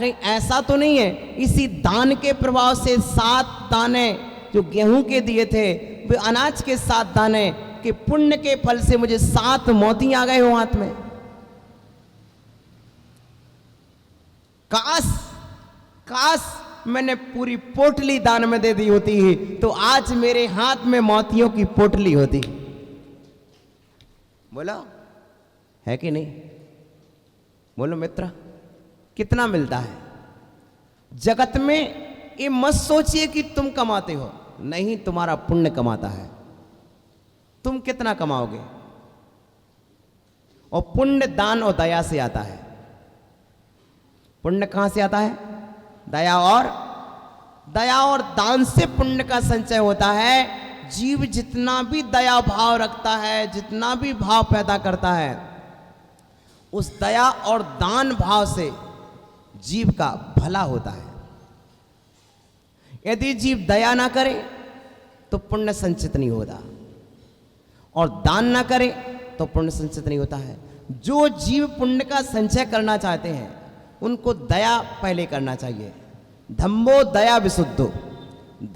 कहीं ऐसा तो नहीं है इसी दान के प्रभाव से 7 दाने जो गेहूं के दिए थे, वे अनाज के 7 दाने के पुण्य के फल से मुझे 7 मोती आ गए हो हाथ में। काश काश मैंने पूरी पोटली दान में दे दी होती है तो आज मेरे हाथ में मोतियों की पोटली होती। बोलो है कि नहीं? बोलो मित्र, कितना मिलता है जगत में? ये मत सोचिए कि तुम कमाते हो, नहीं, तुम्हारा पुण्य कमाता है। तुम कितना कमाओगे? और पुण्य दान और दया से आता है। पुण्य कहां से आता है? दया और दान से पुण्य का संचय होता है। जीव जितना भी दया भाव रखता है, जितना भी भाव पैदा करता है, उस दया और दान भाव से जीव का भला होता है। यदि जीव दया ना करे तो पुण्य संचित नहीं होता, और दान ना करे तो पुण्य संचित नहीं होता है। जो जीव पुण्य का संचय करना चाहते हैं उनको दया पहले करना चाहिए। धम्मो दया विशुद्धो,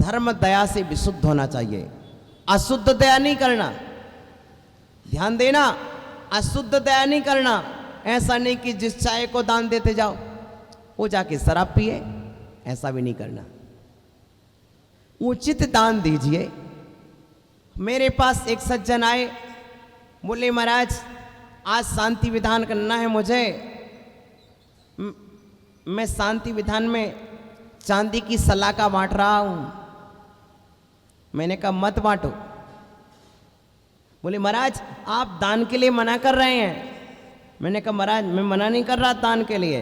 धर्म दया से विशुद्ध होना चाहिए। अशुद्ध दया नहीं करना, ध्यान देना, अशुद्ध दया नहीं करना। ऐसा नहीं कि जिस चाय को दान देते जाओ वो जाके शराब पिए, ऐसा भी नहीं करना। उचित दान दीजिए। मेरे पास एक सज्जन आए, बोले महाराज आज शांति विधान करना है मुझे, मैं शांति विधान में चांदी की सलाखा बांट रहा हूं। मैंने कहा मत बांटो। बोले महाराज आप दान के लिए मना कर रहे हैं। मैंने कहा महाराज मैं मना नहीं कर रहा दान के लिए,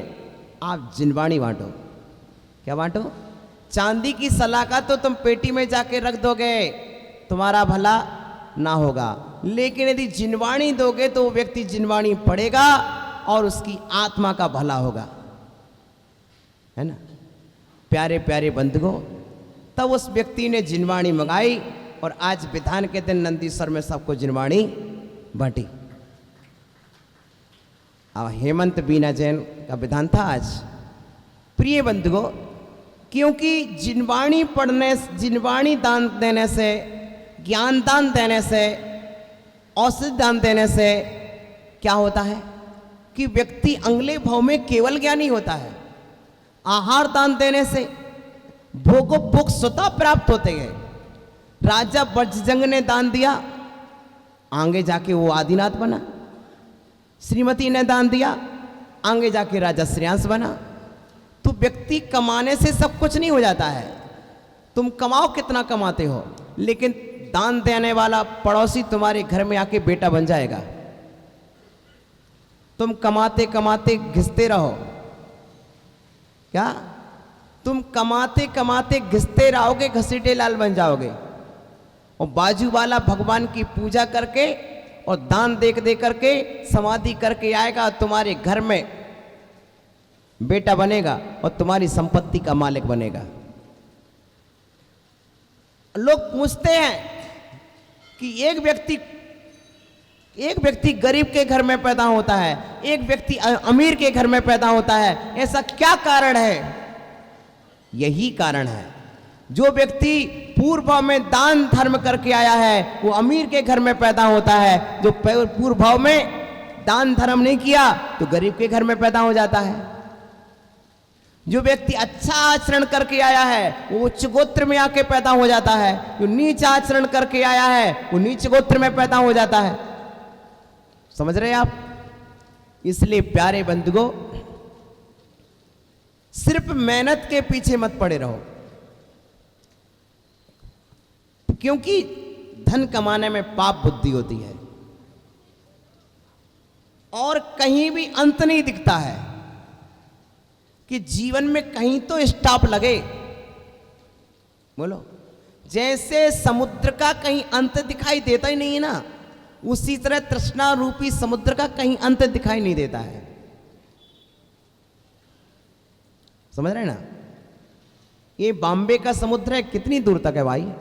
आप जिनवाणी बांटो। क्या बांटो? चांदी की सलाखा तो तुम पेटी में जाके रख दोगे, तुम्हारा भला ना होगा, लेकिन यदि जिनवाणी दोगे तो वो व्यक्ति जिनवाणी पढ़ेगा और उसकी आत्मा का भला होगा, है ना। प्यारे प्यारे बंधुओं, तब उस व्यक्ति ने जिनवाणी मंगाई और आज विधान के दिन नंदीश्वर में सबको जिनवाणी बांटी। अब हेमंत बीना जैन का विधान था आज। प्रिय बंधुओं, क्योंकि जिनवाणी पढ़ने, जिनवाणी दान देने से, ज्ञान दान देने से, औषधि दान देने से क्या होता है कि व्यक्ति अगले भाव में केवल ज्ञानी होता है। आहार दान देने से भोगो भोग स्वतः प्राप्त होते हैं। राजा बजरंग ने दान दिया, आगे जाके वो आदिनाथ बना। श्रीमती ने दान दिया, आगे जाके राजा श्रेयांश बना। तो व्यक्ति कमाने से सब कुछ नहीं हो जाता है। तुम कमाओ कितना कमाते हो, लेकिन दान देने वाला पड़ोसी तुम्हारे घर में आके बेटा बन जाएगा। तुम कमाते कमाते घिसते रहो, क्या तुम कमाते कमाते घिसते रहोगे, घसीटे लाल बन जाओगे। और बाजू वाला भगवान की पूजा करके और दान दे करके समाधि करके आएगा, तुम्हारे घर में बेटा बनेगा और तुम्हारी संपत्ति का मालिक बनेगा। लोग पूछते हैं कि एक व्यक्ति गरीब के घर में पैदा होता है, एक व्यक्ति अमीर के घर में पैदा होता है, ऐसा क्या कारण है? यही कारण है, जो व्यक्ति पूर्व भाव में दान धर्म करके आया है वो अमीर के घर में पैदा होता है। जो पूर्व भाव में दान धर्म नहीं किया तो गरीब के घर में पैदा हो जाता है। जो व्यक्ति अच्छा आचरण करके आया है वो उच्च गोत्र में आके पैदा हो जाता है, जो नीच आचरण करके आया है वो नीच गोत्र में पैदा हो जाता है। समझ रहे हैं आप? इसलिए प्यारे बंधुओं, सिर्फ मेहनत के पीछे मत पड़े रहो, क्योंकि धन कमाने में पाप बुद्धि होती है और कहीं भी अंत नहीं दिखता है कि जीवन में कहीं तो स्टॉप लगे। बोलो, जैसे समुद्र का कहीं अंत दिखाई देता ही नहीं है ना, उसी तरह तृष्णा रूपी समुद्र का कहीं अंत दिखाई नहीं देता है। समझ रहे ना? ये बॉम्बे का समुद्र है, कितनी दूर तक है भाई?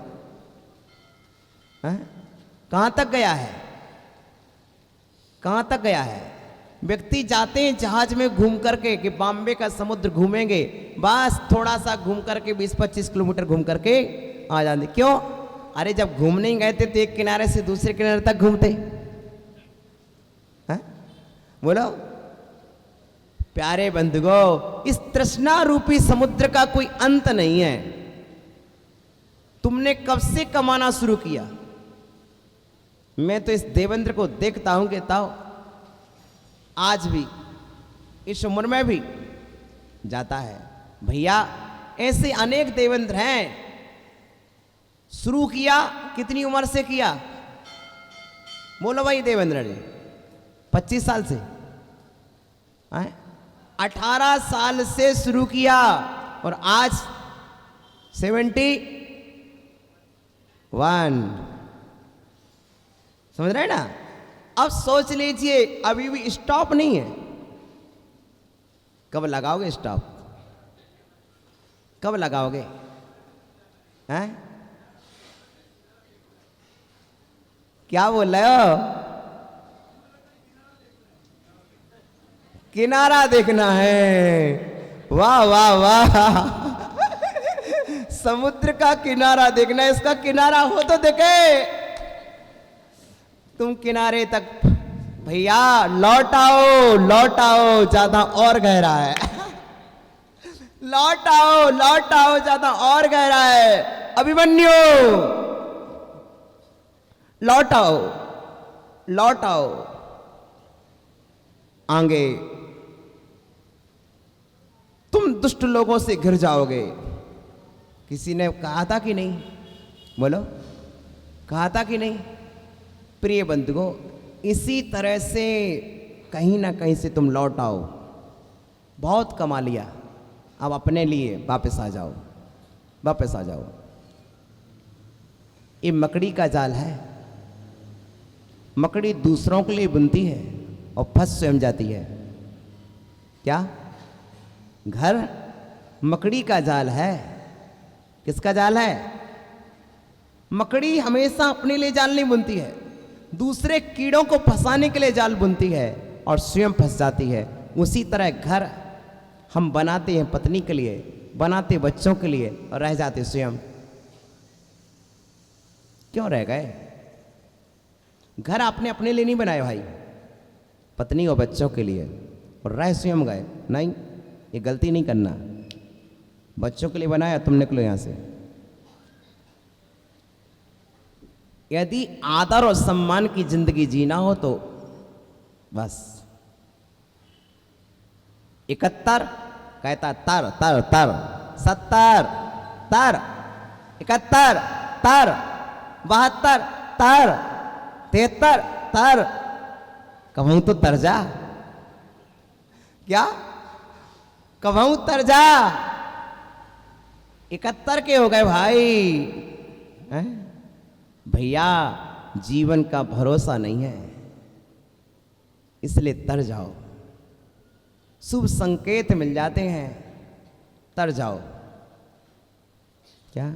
कहां तक गया है? कहां तक गया है? व्यक्ति जाते हैं जहाज में घूम करके कि बॉम्बे का समुद्र घूमेंगे, बस थोड़ा सा घूम करके 20-25 किलोमीटर घूम करके आ जाते। क्यों? अरे जब घूमने ही गए थे तो एक किनारे से दूसरे किनारे तक घूमते हैं? बोलो प्यारे बंधुओं, इस तृष्णा रूपी समुद्र का कोई अंत नहीं है। तुमने कब से कमाना शुरू किया? मैं तो इस देवेंद्र को देखता हूं, कहता हूं आज भी इस उम्र में भी जाता है। भैया ऐसे अनेक देवेंद्र हैं। शुरू किया कितनी उम्र से किया? बोलो भाई देवेंद्र जी। 25 साल से? 18 साल से शुरू किया और आज 71। समझ रहे हैं ना? अब सोच लीजिए अभी भी स्टॉप नहीं है। कब लगाओगे स्टॉप? कब लगाओगे? हैं? क्या बोल रहे हो? किनारा देखना है। वाह वाह वाह, समुद्र का किनारा देखना है। इसका किनारा हो तो देखे। तुम किनारे तक भैया लौट आओ, लौट आओ, ज्यादा और गहरा है। लौट आओ, लौट आओ, ज्यादा और गहरा है। अभिमन्यु लौट आओ, लौट आओ आगे। तुम दुष्ट लोगों से घिर जाओगे। किसी ने कहा था कि नहीं? बोलो, कहा था कि नहीं? प्रिय बंधुओं, इसी तरह से कहीं ना कहीं से तुम लौट आओ। बहुत कमा लिया, अब अपने लिए वापस आ जाओ, वापस आ जाओ। ये मकड़ी का जाल है। मकड़ी दूसरों के लिए बुनती है और फंस स्वयं जाती है। क्या? घर मकड़ी का जाल है। किसका जाल है? मकड़ी हमेशा अपने लिए जाल नहीं बुनती है, दूसरे कीड़ों को फंसाने के लिए जाल बुनती है और स्वयं फंस जाती है। उसी तरह घर हम बनाते हैं पत्नी के लिए, बनाते बच्चों के लिए और रह जाते स्वयं। क्यों रह गए? घर आपने अपने लिए नहीं बनाया भाई, पत्नी और बच्चों के लिए, और रह स्वयं गए। नहीं, ये गलती नहीं करना। बच्चों के लिए बनाया, तुम निकलो यहां से। यदि आदर और सम्मान की जिंदगी जीना हो तो बस 71 कहता तर तर तर, 70 तर, 71 तर, 72 तर, 73 तर। कहूं तो तर जा। क्या? कहूं तर जा। 71 के हो गए भाई। हैं? भैया जीवन का भरोसा नहीं है, इसलिए तर जाओ। शुभ संकेत मिल जाते हैं, तर जाओ। क्या?